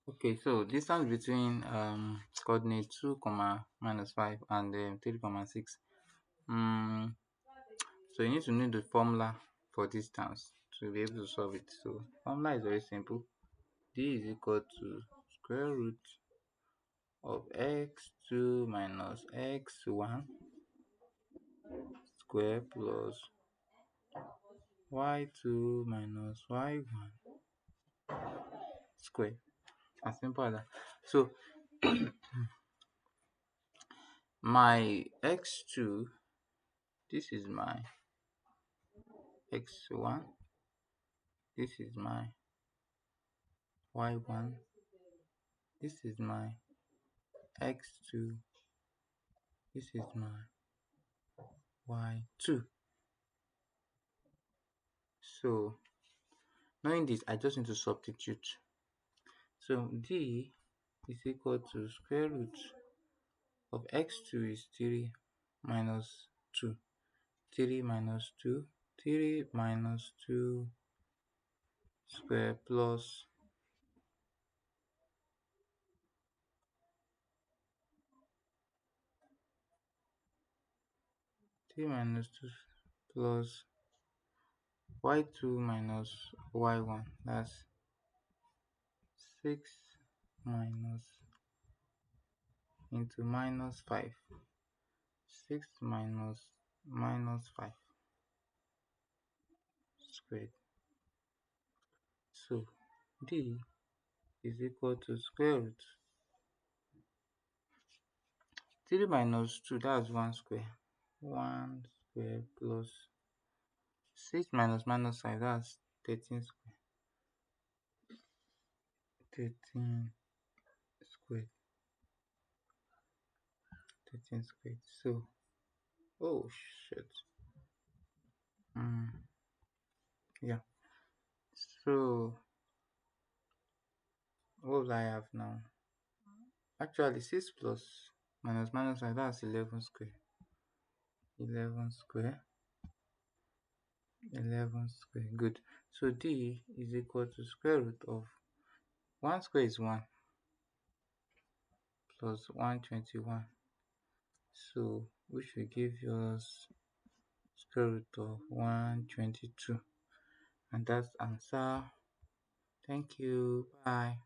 Okay, so distance between coordinate 2 comma minus 5 and 3 comma 6. So you need to know the formula for distance to be able to solve it. So formula is very simple. D is equal to square root of x2 minus x1 square plus y2 minus y1 square. As simple as that. So my x2, this is my x1, this is my y1, this is my x2, this is my y2. So knowing this, I just need to substitute. So d is equal to square root of x2 is 3 minus 2. 3 minus 2, 3 minus 2 square plus 3 minus 2 plus y2 minus y1. That's 6 minus into minus 5. 6 minus 5 squared. So d is equal to square root 3 minus 2, that's 1 square. 1 square plus 6 minus 5, that's 13 square. 13 squared. 13 squared. So, oh shit. Yeah. So, what will I have now? Actually, 6 plus minus 5, that's 11 square. 11 square. 11 square. Good. So, d is equal to square root of 1 square is 1 plus 121. So, which will give us square root of 122. And that's answer. Thank you. Bye.